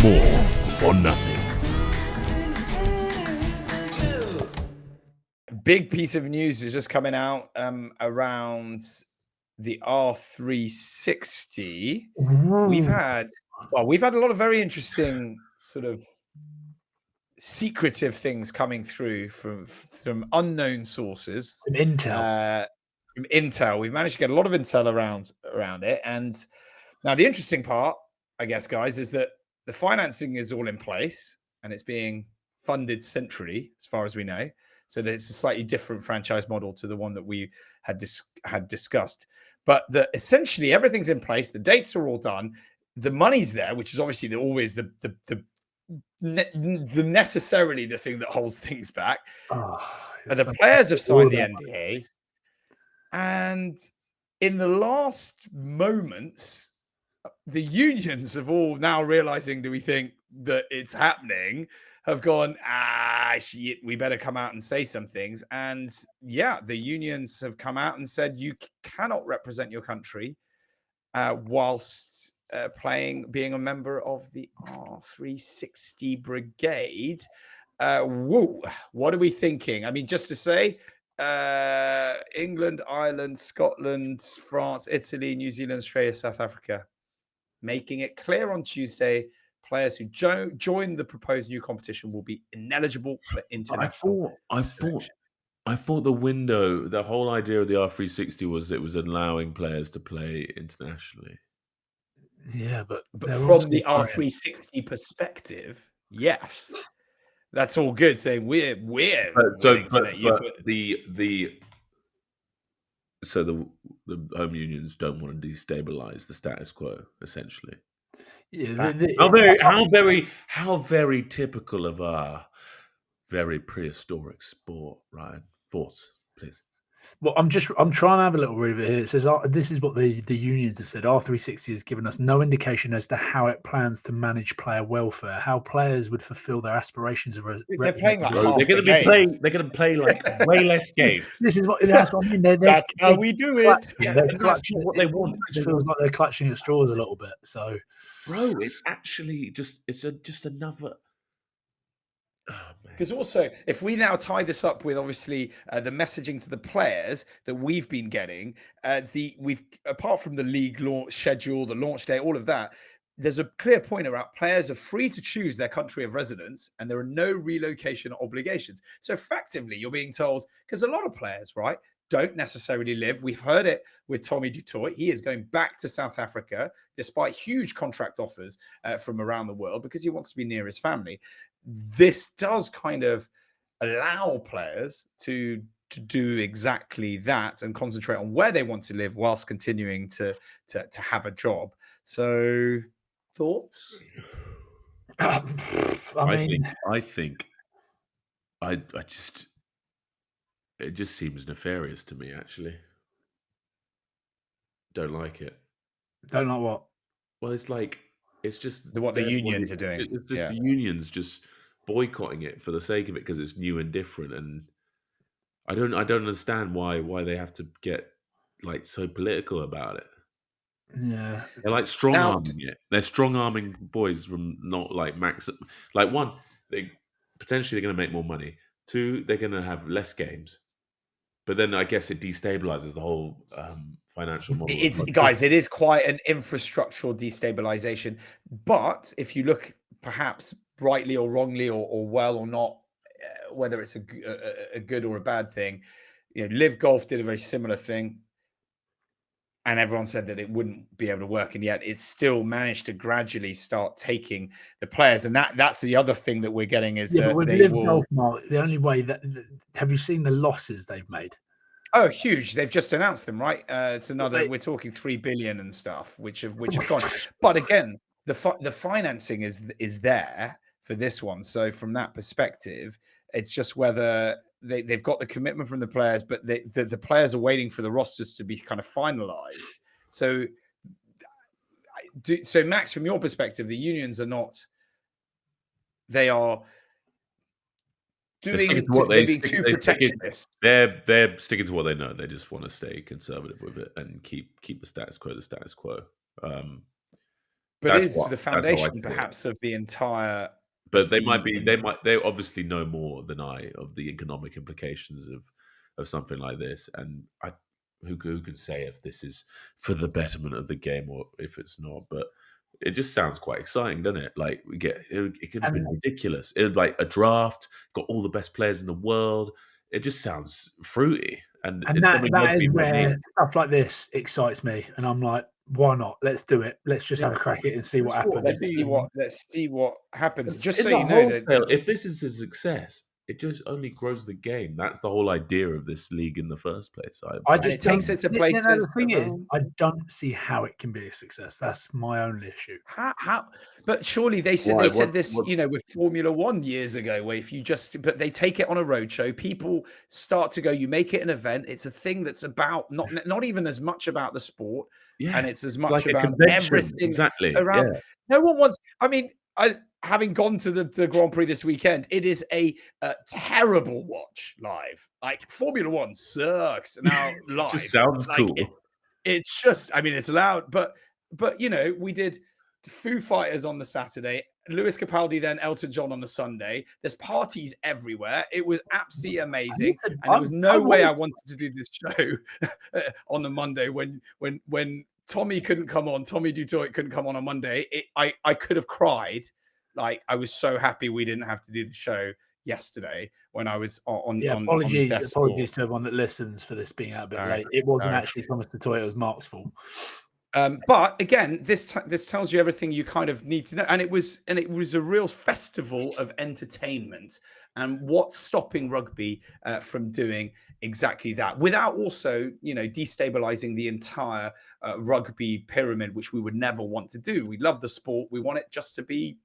more or nothing. Big piece of news is just coming out around the R360. We've had a lot of very interesting sort of secretive things coming through from some unknown sources. Some intel. From intel, we've managed to get a lot of intel around it. And now the interesting part, I guess, guys, is that the financing is all in place and it's being funded centrally, as far as we know. So that it's a slightly different franchise model to the one that we had discussed. But essentially everything's in place. The dates are all done. The money's there, which is obviously always the necessarily the thing that holds things back. The players have signed the NDAs, and in the last moments, the unions have all now realizing, do we think that it's happening, have gone, shit, we better come out and say some things. And yeah, the unions have come out and said you cannot represent your country whilst being a member of the R360 brigade. Woo, what are we thinking? I mean, just to say, England, Ireland, Scotland, France, Italy, New Zealand, Australia, South Africa, making it clear on Tuesday, players who join the proposed new competition will be ineligible for international selection. I thought the window, the whole idea of the R360 was it was allowing players to play internationally. Yeah, but from the R360 perspective, yes, that's all good. Saying we're the home unions don't want to destabilize the status quo, essentially. Yeah, how very typical of our very prehistoric sport, Ryan. Thoughts, please. Well, I'm trying to have a little read of it here. It says this is what the unions have said. R360 has given us no indication as to how it plans to manage player welfare, how players would fulfill their aspirations of. They're playing like they're going to play like way less games. That's what I mean. That's how we do it. That's what they want. It feels like they're clutching at straws a little bit. So, bro, it's actually just another. Because also, if we now tie this up with obviously the messaging to the players that we've been getting, we've apart from the league launch schedule, the launch day, all of that, there's a clear point around players are free to choose their country of residence, and there are no relocation obligations. So effectively, you're being told, because a lot of players, right, don't necessarily live. We've heard it with Tommy Dutoit. He is going back to South Africa despite huge contract offers from around the world because he wants to be near his family. This does kind of allow players to do exactly that and concentrate on where they want to live whilst continuing to have a job. So, thoughts? I think it just seems nefarious to me, actually. Don't like it. Don't like what? Well, it's just what the unions are doing. It's just the unions just boycotting it for the sake of it because it's new and different, and I don't understand why they have to get like so political about it. Yeah, they're like strong arming it. They're strong arming boys from not like max. Like one, they potentially they're going to make more money. Two, they're going to have less games. But then I guess it destabilizes the whole financial model. It is quite an infrastructural destabilization. But if you look perhaps rightly or wrongly or well or not, whether it's a good or a bad thing, Live Golf did a very similar thing. And everyone said that it wouldn't be able to work. And yet it's still managed to gradually start taking the players. And that's the other thing that we're getting is that with Live Golf, Mark, the only way have you seen the losses they've made? Oh, huge. They've just announced them, right? It's another, we're talking 3 billion and stuff, which have gone. But again, the financing is there for this one. So from that perspective, it's just whether they've got the commitment from the players, but the players are waiting for the rosters to be kind of finalized. So Max, from your perspective, the unions are not, they are doing too protectionist. They're sticking to what they know. They just want to stay conservative with it and keep the status quo. but That's is what. the That's how I foundation see it. perhaps of the entire. But they might be. They obviously know more than I of the economic implications of something like this. And who can say if this is for the betterment of the game or if it's not? But it just sounds quite exciting, doesn't it? Like it could have been ridiculous. It was like a draft, got all the best players in the world. It just sounds fruity, and it's that something is rugby might need. where stuff like this excites me, and I'm like, why not? Let's do it. Let's just have a crack at it and see what happens. Let's see what happens. Just In so the you know wholesale, if this is a success, it just only grows the game. That's the whole idea of this league in the first place. It takes it to places. The thing is, I don't see how it can be a success. That's my only issue. How? But surely they said this, with Formula One years ago, where if you but they take it on a roadshow, people start to go. You make it an event. It's a thing that's about not even as much about the sport, and it's as much like about everything exactly around. Yeah. No one wants. I mean, having gone to the Grand Prix this weekend, it is a terrible watch live. Like Formula One sucks now live. Just sounds cool. It's just, I mean, it's loud, but we did Foo Fighters on the Saturday, Lewis Capaldi, then Elton John on the Sunday. There's parties everywhere. It was absolutely amazing, and there was no way I wanted to do this show on the Monday when Tommy couldn't come on. Tommy Dutoit couldn't come on Monday. I could have cried. Like, I was so happy we didn't have to do the show yesterday when I was on. Apologies to everyone that listens for this being out a bit late. It wasn't actually Thomas Dutoit; it was Marc's fault. But again, this tells you everything you kind of need to know, and it was a real festival of entertainment. And what's stopping rugby from doing exactly that without also, destabilizing the entire rugby pyramid, which we would never want to do. We love the sport. We want it just to be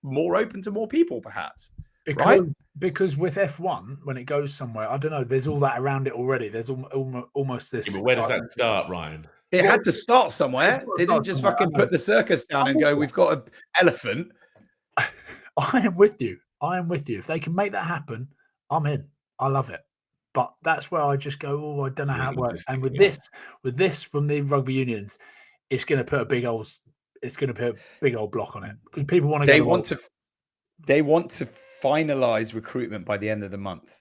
more open to more people, perhaps. Because with F1, when it goes somewhere, I don't know, there's all that around it already. There's almost this. Yeah, but where does that start, Ryan? It had to start somewhere. They didn't just fucking put the circus down and go, we've got an elephant. I am with you. If they can make that happen, I'm in. I love it. But that's where I just go, I don't know how it works. And with this from the rugby unions, it's going to put a big old block on it because people want to. They want to finalize recruitment by the end of the month.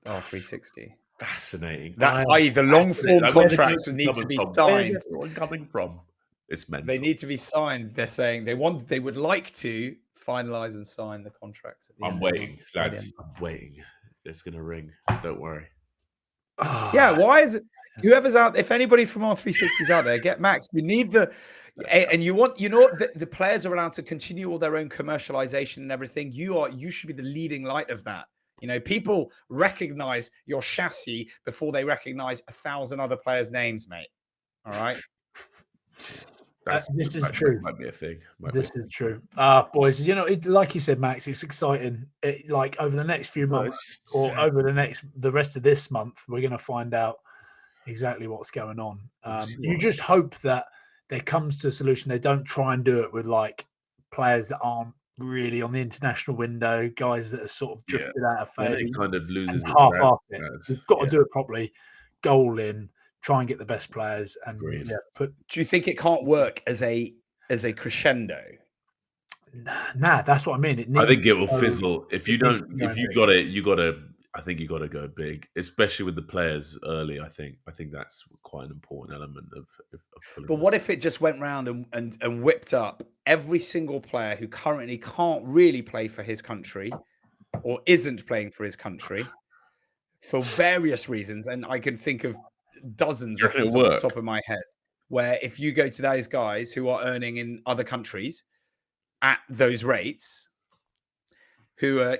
R360. Fascinating. The long form contracts need to be signed. Where's coming from? It's mental. They need to be signed. They're saying they would like to finalize and sign the contracts. I'm waiting, lads. I'm waiting. It's gonna ring. Don't worry. Yeah, why is it? Whoever's out, if anybody from R360 is out there, get Max. You need and the players are allowed to continue all their own commercialization and everything. You should be the leading light of that. People recognize your chassis before they recognize 1,000 other players' names, mate. All right. This is true. Might be a thing. This is true. Boys, like you said, Max, it's exciting. Like over the next few months or over the rest of this month, we're going to find out exactly what's going on. You just hope that there comes to a solution. They don't try and do it with like players that aren't really on the international window, guys that are sort of drifted out of favour. It kind of loses half it. You've got to do it properly. Goal in. Try and get the best players. And do you think it can't work as a crescendo? Nah, that's what I mean. I think it will fizzle if you don't. If you got it, you got to. I think you got to go big, especially with the players early. I think that's quite an important element of but what if it just went round and whipped up every single player who currently can't really play for his country or isn't playing for his country for various reasons, and I can think of dozens off the top of my head, where if you go to those guys who are earning in other countries at those rates, who are,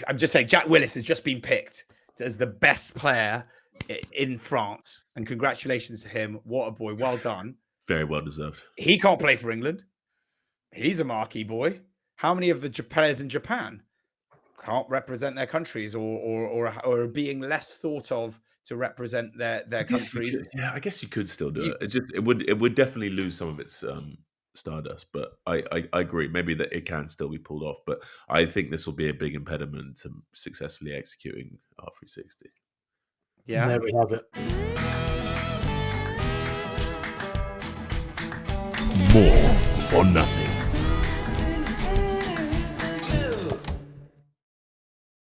I'm just saying, Jack Willis has just been picked as the best player in France, and congratulations to him. What a boy. Well done. Very well deserved. He can't play for England. He's a marquee boy. How many of the players in Japan can't represent their countries or are being less thought of to represent their countries? I guess you could still do it. It would definitely lose some of its stardust, but I agree. Maybe that it can still be pulled off, but I think this will be a big impediment to successfully executing R360. Yeah, there we have it. more or nothing.